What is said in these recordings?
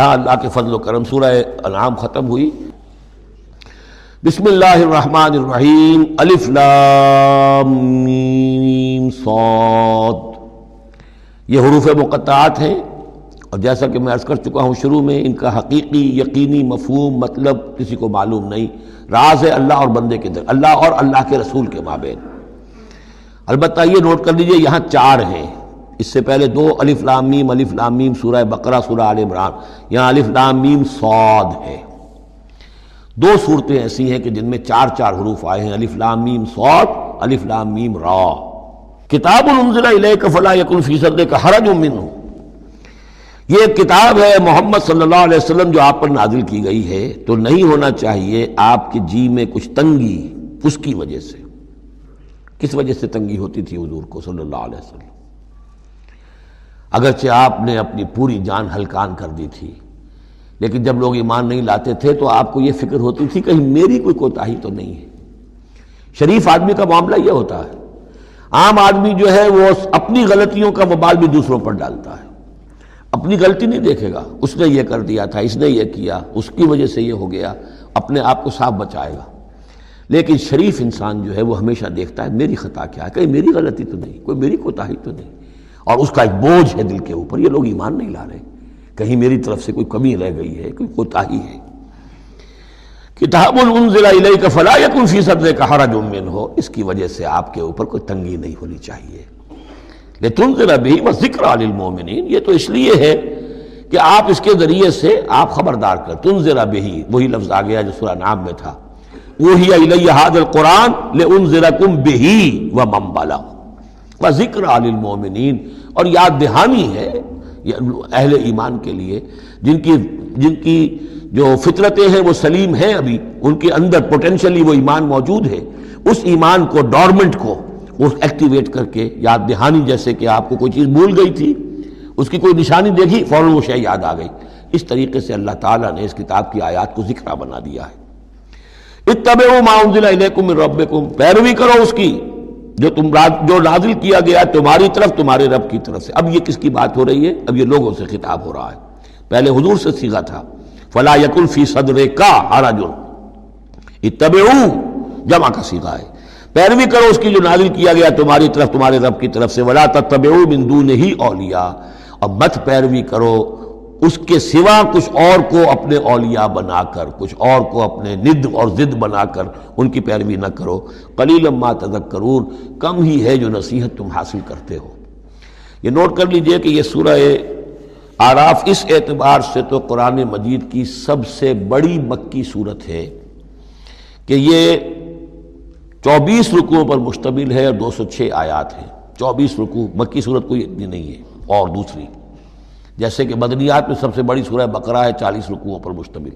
اللہ کے فضل و کرم سورہ انعام ختم ہوئی۔ بسم اللہ الرحمن الرحیم، الف لام میم صاد، یہ حروف مقطعات ہیں، اور جیسا کہ میں عرض کر چکا ہوں شروع میں، ان کا حقیقی یقینی مفہوم مطلب کسی کو معلوم نہیں، راز ہے اللہ اور بندے کے در، اللہ اور اللہ کے رسول کے مابین۔ البتہ یہ نوٹ کر لیجئے یہاں چار ہیں، اس سے پہلے دو الف لام میم سورہ بقرہ سورہ آل عمران، یہاں الف لام میم صاد ہے۔ دو صورتیں ایسی ہیں کہ جن میں چار چار حروف آئے ہیں، الف لام میم صاد، الف لام میم را۔ کتاب انزل الیک فلا یکن فی صدرک حرج منہ، یہ کتاب ہے محمد صلی اللہ علیہ وسلم جو آپ پر نازل کی گئی ہے، تو نہیں ہونا چاہیے آپ کے جی میں کچھ تنگی اس کی وجہ سے۔ کس وجہ سے تنگی ہوتی تھی حضور کو صلی اللہ علیہ وسلم؟ اگرچہ آپ نے اپنی پوری جان ہلکان کر دی تھی، لیکن جب لوگ ایمان نہیں لاتے تھے تو آپ کو یہ فکر ہوتی تھی کہیں میری کوئی کوتاہی تو نہیں ہے۔ شریف آدمی کا معاملہ یہ ہوتا ہے، عام آدمی جو ہے وہ اپنی غلطیوں کا وبال بھی دوسروں پر ڈالتا ہے، اپنی غلطی نہیں دیکھے گا، اس نے یہ کر دیا تھا، اس نے یہ کیا، اس کی وجہ سے یہ ہو گیا، اپنے آپ کو صاف بچائے گا۔ لیکن شریف انسان جو ہے وہ ہمیشہ دیکھتا ہے میری خطا کیا ہے، کہیں میری غلطی تو نہیں، کوئی میری کوتاہی تو نہیں، اور اس کا ایک بوجھ ہے دل کے اوپر، یہ لوگ ایمان نہیں لا رہے، کہیں میری طرف سے کوئی کمی رہ گئی ہے، کوئی کوتاہی ہے۔ کتاب انزل الیک فلا یکن فی صدرک حرج منہ، اس کی وجہ سے آپ کے اوپر کوئی تنگی نہیں ہونی چاہیے۔ لتنذر بہ وذکریٰ للمؤمنین، یہ تو اس لیے ہے کہ آپ اس کے ذریعے سے آپ خبردار کر، تنذر بہ، وہی لفظ آ گیا جو سورہ انعام میں تھا، اوحی الی ھذا القرآن لانذرکم بہ ومن بلغ وذکریٰ للمؤمنین، اور یاد دہانی ہے اہل ایمان کے لیے جن کی جو فطرتیں ہیں وہ سلیم ہیں، ابھی ان کے اندر پوٹینشلی وہ ایمان موجود ہے، اس ایمان کو ڈورمنٹ کو وہ ایکٹیویٹ کر کے یاد دہانی، جیسے کہ آپ کو کوئی چیز بھول گئی تھی، اس کی کوئی نشانی دیکھی فوراً وہ شے یاد آ گئی، اس طریقے سے اللہ تعالیٰ نے اس کتاب کی آیات کو ذکرہ بنا دیا ہے۔ اتبعوا ما انزل الیکم من ربکم، پیروی کرو اس کی جو نازل کیا گیا تمہاری طرف تمہارے رب کی طرف سے۔ اب یہ کس کی بات ہو رہی ہے؟ اب یہ لوگوں سے خطاب ہو رہا ہے، پہلے حضور سے صیغہ تھا فلا یکن فی صدرک حرج، اتبعوا جمع کا صیغہ ہے، پیروی کرو اس کی جو نازل کیا گیا تمہاری طرف تمہارے رب کی طرف سے، ولا تتبعوا من دونہ اولیاء، اور مت پیروی کرو اس کے سوا کچھ اور کو اپنے اولیاء بنا کر، کچھ اور کو اپنے ند اور ضد بنا کر ان کی پیروی نہ کرو، قلیلا ما تذکرون، کم ہی ہے جو نصیحت تم حاصل کرتے ہو۔ یہ نوٹ کر لیجئے کہ یہ سورہ اعراف اس اعتبار سے تو قرآن مجید کی سب سے بڑی مکی صورت ہے کہ یہ 24 رکوعوں پر مشتمل ہے اور 206 آیات ہیں۔ 24 رکوع، مکی صورت کوئی اتنی نہیں ہے، اور دوسری جیسے کہ مدنیات میں سب سے بڑی سورہ بقرہ ہے، 40 رکوعوں پر مشتمل،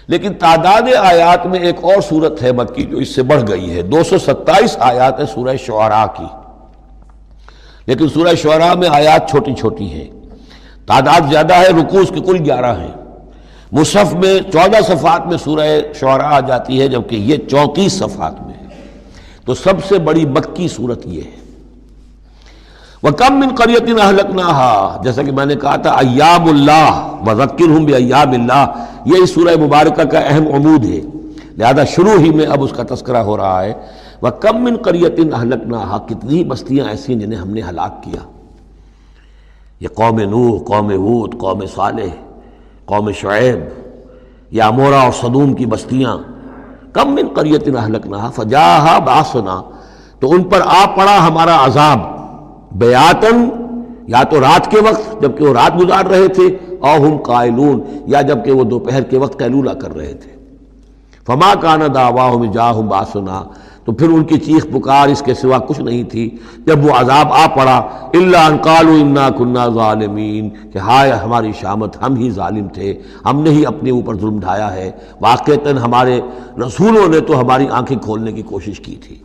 لیکن تعداد آیات میں ایک اور سورت ہے مکی جو اس سے بڑھ گئی ہے، 227 آیات ہے سورہ شعراء کی، لیکن سورہ شعراء میں آیات چھوٹی چھوٹی ہیں، تعداد زیادہ ہے، رکوع اس کے کل 11 ہیں۔ مصحف میں 14 صفحات میں سورہ شعراء آ جاتی ہے، جبکہ یہ 34 صفحات میں ہے، تو سب سے بڑی مکی صورت یہ ہے۔ وَكَم مِّن قَرْيَةٍ أَهْلَكْنَاهَا، جیسا کہ میں نے کہا تھا ایام اللہ وذکرہم بایام اللہ، یہ اس سورہ مبارکہ کا اہم عمود ہے، لہذا شروع ہی میں اب اس کا تذکرہ ہو رہا ہے۔ وَكَم مِّن قَرْيَةٍ أَهْلَكْنَاهَا، کتنی بستیاں ایسی جنہیں ہم نے ہلاک کیا، یہ قوم نوح، قوم ہود، قوم صالح، قوم شعیب، یا عمورہ اور صدوم کی بستیاں۔ کم من قریۃ اہلکناہا فجاءھا باسنا، تو ان پر آ پڑا ہمارا عذاب، بیاتن، یا تو رات کے وقت جبکہ وہ رات گزار رہے تھے، او ہم قائلون، یا جبکہ وہ دوپہر کے وقت قیلولہ کر رہے تھے۔ فما کان دعواہم جاءھم باسنا، تو پھر ان کی چیخ پکار اس کے سوا کچھ نہیں تھی جب وہ عذاب آ پڑا، الا ان قالوا انا کنا ظالمین، کہ ہائے ہماری شامت، ہم ہی ظالم تھے، ہم نے ہی اپنے اوپر ظلم ڈھایا ہے، واقعتاً ہمارے رسولوں نے تو ہماری آنکھیں کھولنے کی کوشش کی تھی۔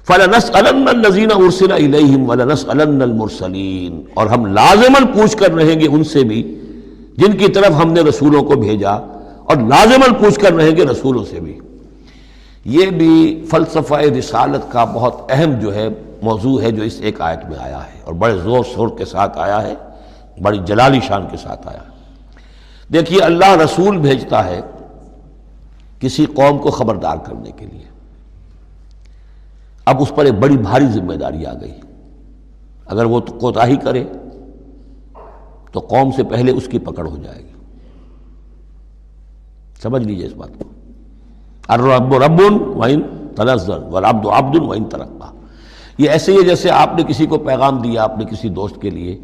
فَلَنَسْأَلَنَّ الَّذِينَ أُرْسِلَ إِلَيْهِمْ وَلَنَسْأَلَنَّ الْمُرْسَلِينَ، اور ہم لازماً پوچھ کر رہیں گے ان سے بھی جن کی طرف ہم نے رسولوں کو بھیجا، اور لازماً پوچھ کر رہیں گے رسولوں سے بھی۔ یہ بھی فلسفہ رسالت کا بہت اہم جو ہے موضوع ہے جو اس ایک آیت میں آیا ہے، اور بڑے زور شور کے ساتھ آیا ہے، بڑی جلالی شان کے ساتھ آیا ہے۔ دیکھیے اللہ رسول بھیجتا ہے کسی قوم کو خبردار کرنے کے لیے، اب اس پر ایک بڑی بھاری ذمہ داری آ گئی، اگر وہ کوتاہی کرے تو قوم سے پہلے اس کی پکڑ ہو جائے گی۔ سمجھ لیجئے اس بات کو، الرب رب وَإِن تنزل والعبد عبد وَإِن ترقى۔ یہ ایسے ہی ہے جیسے آپ نے کسی کو پیغام دیا اپنے کسی دوست کے لیے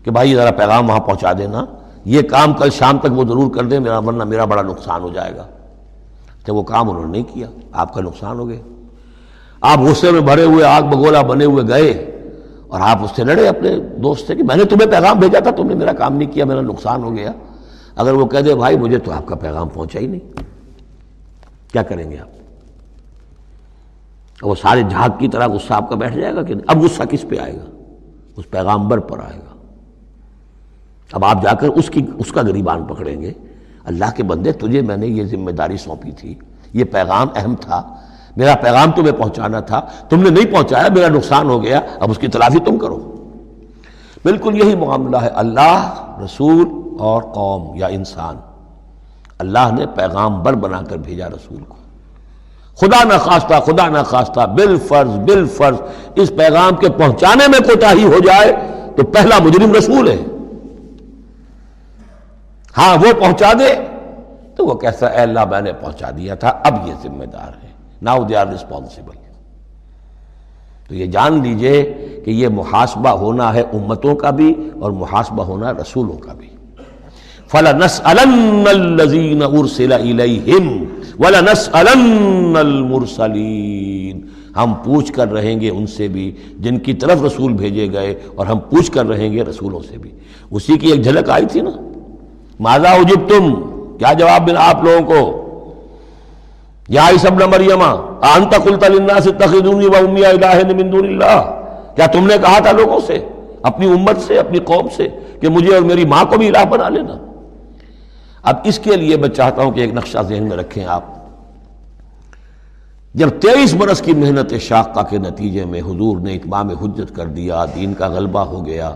کہ بھائی ذرا پیغام وہاں پہنچا دینا، یہ کام کل شام تک وہ ضرور کر دیں، ورنہ میرا بڑا نقصان ہو جائے گا۔ تو وہ کام انہوں نے نہیں کیا، آپ کا نقصان ہو گیا۔ آپ غصے میں بھرے ہوئے آگ بگولا بنے ہوئے گئے اور آپ اس سے لڑے اپنے دوست سے کہ میں نے تمہیں پیغام بھیجا تھا، تم نے میرا کام نہیں کیا، میرا نقصان ہو گیا۔ اگر وہ کہہ دے بھائی مجھے تو آپ کا پیغام پہنچا ہی نہیں، کیا کریں گے آپ؟ وہ سارے جھاگ کی طرح غصہ آپ کا بیٹھ جائے گا کہ نہیں؟ اب غصہ کس پہ آئے گا؟ اس پیغامبر پر آئے گا۔ اب آپ جا کر اس کا گریبان پکڑیں گے، اللہ کے بندے تجھے میں نے یہ ذمہ داری سونپی تھی، یہ پیغام اہم تھا، میرا پیغام تمہیں پہنچانا تھا، تم نے نہیں پہنچایا، میرا نقصان ہو گیا، اب اس کی تلافی تم کرو۔ بالکل یہی معاملہ ہے اللہ، رسول اور قوم یا انسان۔ اللہ نے پیغامبر بنا کر بھیجا رسول کو، خدا نہ خواستہ بالفرض اس پیغام کے پہنچانے میں کوتاہی ہو جائے تو پہلا مجرم رسول ہے۔ ہاں وہ پہنچا دے تو وہ کہتا ہے اے اللہ میں نے پہنچا دیا تھا، اب یہ ذمہ دار ہے، ناؤ دے آر ریسپانسبل۔ تو یہ جان لیجئے کہ یہ محاسبہ ہونا ہے امتوں کا بھی اور محاسبہ ہونا رسولوں کا بھی۔ فَلَنَسْأَلَنَّ الَّذِينَ أُرْسِلَ إِلَيْهِمْ وَلَنَسْأَلَنَّ الْمُرْسَلِينَ، ہم پوچھ کر رہیں گے ان سے بھی جن کی طرف رسول بھیجے گئے، اور ہم پوچھ کر رہیں گے رسولوں سے بھی۔ اسی کی ایک جھلک آئی تھی نا، ماذا اجبتم، کیا جواب ملا آپ لوگوں کو؟ یا عیسی ابن مریم انت قلت للناس اتخذونی وامي الہین من دون اللہ، کیا تم نے کہا تھا لوگوں سے، اپنی امت سے، اپنی قوم سے کہ مجھے اور میری ماں کو بھی الہ بنا لینا؟ اب اس کے لیے میں چاہتا ہوں کہ ایک نقشہ ذہن میں رکھیں آپ۔ جب 23 برس کی محنت شاقہ کے نتیجے میں حضور نے اتمام حجت کر دیا، دین کا غلبہ ہو گیا،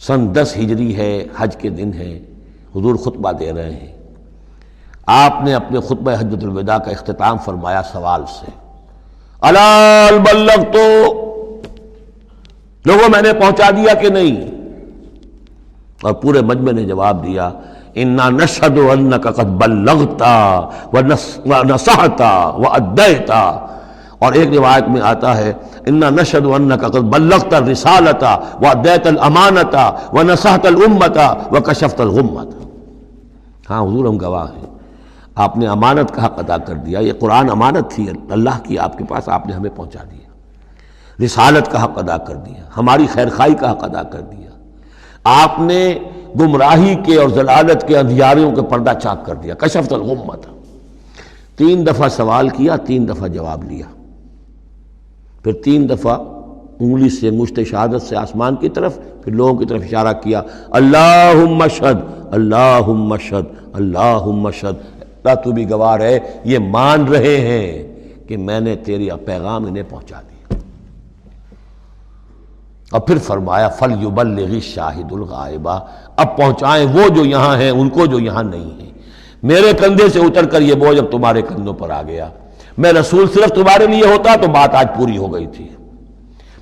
سن 10 ہجری ہے، حج کے دن ہے، حضور خطبہ دے رہے ہیں، آپ نے اپنے خطبہ حجۃ الوداع کا اختتام فرمایا سوال سے، الا هل بلغت، لوگوں میں نے پہنچا دیا کہ نہیں؟ اور پورے مجمع نے جواب دیا انا نشهد انك قد بلغت ونصحت واديت، اور ایک روایت میں آتا ہے انا نشهد انك قد بلغت الرسالة واديت الامانة ونصحت الامة وكشفت الغمة۔ ہاں حضور ہم گواہ ہیں، آپ نے امانت کا حق ادا کر دیا، یہ قرآن امانت تھی اللہ کی آپ کے پاس، آپ نے ہمیں پہنچا دیا، رسالت کا حق ادا کر دیا، ہماری خیرخواہی کا حق ادا کر دیا، آپ نے گمراہی کے اور ضلالت کے اندھیاریوں کے پردہ چاک کر دیا، کشفت الغمۃ۔ 3 دفعہ سوال کیا، 3 دفعہ جواب لیا، پھر 3 دفعہ انگلی سے مشت شہادت سے آسمان کی طرف، پھر لوگوں کی طرف اشارہ کیا، اللہم اشہد اللہم اشہد اللہم اشہد، اللہ تو بھی گواہ ہے، یہ مان رہے ہیں کہ میں نے تیری پیغام انہیں پہنچا دیا۔ اور پھر فرمایا فَلْيُبَلِّغِ الشَّاهِدُ الْغَائِبَ، اب پہنچائیں وہ جو یہاں ہیں ان کو جو یہاں نہیں ہیں۔ میرے کندھے سے اتر کر یہ بوجھ اب تمہارے کندھوں پر آ گیا، میں رسول صرف تمہارے لیے ہوتا تو بات آج پوری ہو گئی تھی،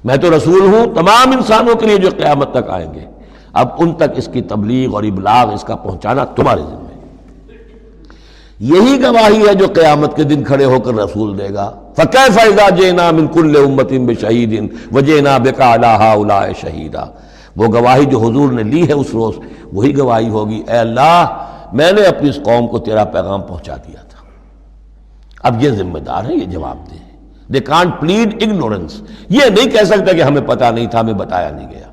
میں تو رسول ہوں تمام انسانوں کے لیے جو قیامت تک آئیں گے، اب ان تک اس کی تبلیغ اور ابلاغ، اس کا پہنچانا تمہارے ذمہ ہے۔ یہی گواہی ہے جو قیامت کے دن کھڑے ہو کر رسول دے گا، فَكَيْفَ إِذَا جِئْنَا مِنْ كُلِّ أُمَّةٍ بِشَهِيدٍ وَجِئْنَا بِكَ عَلَىٰ هَٰؤُلَاءِ شَهِيدًا۔ وہ گواہی جو حضور نے لی ہے اس روز، وہی گواہی ہوگی، اے اللہ میں نے اپنی اس قوم کو تیرا پیغام پہنچا دیا تھا۔ اب یہ ذمہ دار ہیں، یہ جواب دیں۔ They can't plead ignorance، یہ نہیں کہہ سکتا کہ ہمیں پتہ نہیں تھا، ہمیں بتایا نہیں گیا،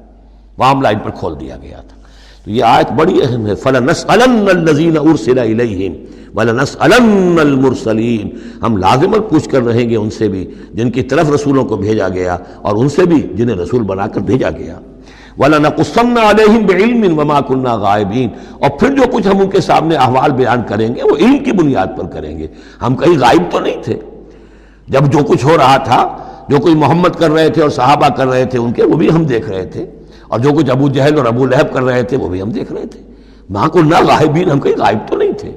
معاملہ ان پر کھول دیا گیا تھا۔ تو یہ آیت بڑی اہم ہے، فَلَنَسْأَلَنَّ الَّذِينَ أُرْسِلَ إِلَيْهِمْ وَلَنَسْأَلَنَّ الْمُرْسَلِينَ، ہم لازماً پوچھ کر رہیں گے ان سے بھی جن کی طرف رسولوں کو بھیجا گیا، اور ان سے بھی جنہیں رسول بنا کر بھیجا گیا۔ وَلَنَقُصَّنَّ عَلَيْهِمْ بِعِلْمٍ وَمَا كُنَّا غَائِبِينَ، اور پھر جو کچھ ہم ان کے سامنے احوال بیان کریں گے وہ علم کی بنیاد پر کریں گے، ہم کہیں غائب تو نہیں تھے۔ جب جو کچھ ہو رہا تھا، جو کوئی محمد کر رہے تھے اور صحابہ کر رہے تھے ان کے، وہ بھی ہم دیکھ رہے تھے، اور جو کچھ ابو جہل اور ابو لہب کر رہے تھے وہ بھی ہم دیکھ رہے تھے۔ ماں کو نہ غائبین، ہم کہیں غائب تو نہیں تھے،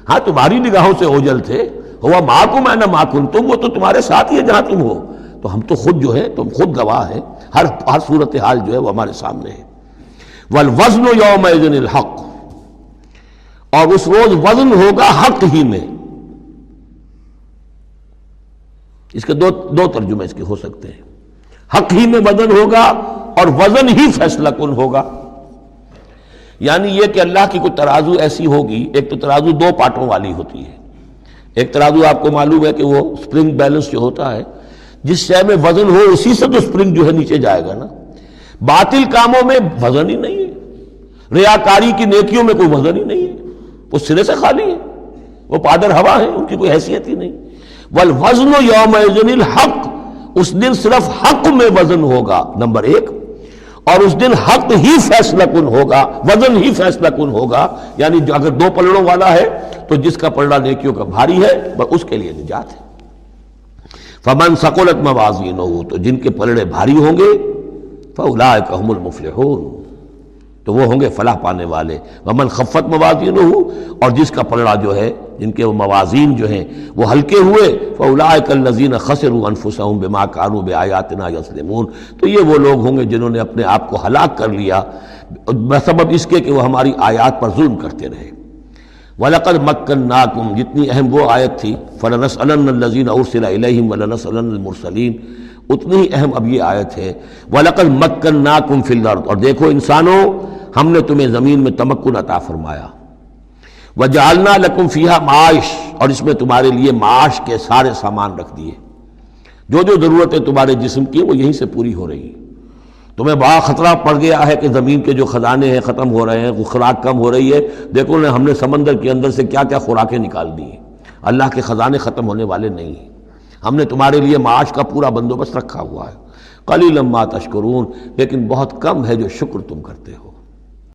ہاں تمہاری نگاہوں سے اوجل تھے، ہوا معکم انا ما کنتم، وہ تو تمہارے ساتھ ہی ہے جہاں تم ہو، تو ہم تو خود جو ہے، تم خود گواہ ہیں، ہر صورتحال جو ہے وہ ہمارے سامنے ہے۔ والوزن یومئذ الحق، اور اس روز وزن ہوگا حق ہی میں۔ اس کے دو ترجمے اس کے ہو سکتے ہیں، حق ہی میں وزن ہوگا اور وزن ہی فیصلہ کن ہوگا، یعنی یہ کہ اللہ کی کوئی ترازو ایسی ہوگی، ایک تو ترازو دو پارٹوں والی ہوتی ہے، ایک ترازو آپ کو معلوم ہے کہ وہ سپرنگ بیلنس جو ہوتا ہے، جس شے میں وزن ہو اسی سے تو سپرنگ جو ہے نیچے جائے گا نا۔ باطل کاموں میں وزن ہی نہیں ہے، ریاکاری کی نیکیوں میں کوئی وزن ہی نہیں ہے، وہ سرے سے خالی ہے، وہ پادر ہوا ہے، ان کی کوئی حیثیت ہی نہیں۔ والوزن یومئذ الحق، اس دن صرف حق میں وزن ہوگا، نمبر ایک، اور اس دن حق ہی فیصلہ کن ہوگا، وزن ہی فیصلہ کن ہوگا، یعنی اگر دو پلڑوں والا ہے تو جس کا پلڑا نیکیوں کا بھاری ہے اس کے لیے نجات ہے۔ فمن ثقلت موازینہ، تو جن کے پلڑے بھاری ہوں گے، فاولئک هم المفلحون، تو وہ ہوں گے فلاح پانے والے۔ ومن خفت موازینہ، اور جس کا پلڑا جو ہے، جن کے وہ موازین جو ہیں وہ ہلکے ہوئے، فاولئک الذین خسروا انفسهم بما كانوا بآیاتنا یظلمون، تو یہ وہ لوگ ہوں گے جنہوں نے اپنے آپ کو ہلاک کر لیا بسبب اس کے کہ وہ ہماری آیات پر ظلم کرتے رہے۔ وَلَقَدْ مَكَّنَّاكُمْ، جتنی اہم وہ آیت تھی، فَلَنَسْأَلَنَّ الَّذِينَ أُرْسِلَ إِلَيْهِمْ وَلَنَسْأَلَنَّ الْمُرْسَلِينَ، اتنی ہی اہم اب یہ آیت ہے۔ وَلَقَدْ مَكَّنَّاكُمْ فِي الْأَرْضِ، اور دیکھو انسانوں، ہم نے تمہیں زمین میں تمکن عطا فرمایا۔ وَجَعَلْنَا لَكُمْ فِيهَا مَعَاشٍ، اور اس میں تمہارے لیے معاش کے سارے سامان رکھ دیے، جو جو ضرورتیں تمہارے جسم کی وہ یہیں سے پوری ہو رہی ہیں۔ تمہیں بڑا خطرہ پڑ گیا ہے کہ زمین کے جو خزانے ہیں ختم ہو رہے ہیں، خوراک کم ہو رہی ہے، دیکھو نا ہم نے سمندر کے اندر سے کیا کیا خوراکیں نکال دی ہیں، اللہ کے خزانے ختم ہونے والے نہیں ہیں، ہم نے تمہارے لیے معاش کا پورا بندوبست رکھا ہوا ہے۔ قلیلا ما تشکرون، لیکن بہت کم ہے جو شکر تم کرتے ہو۔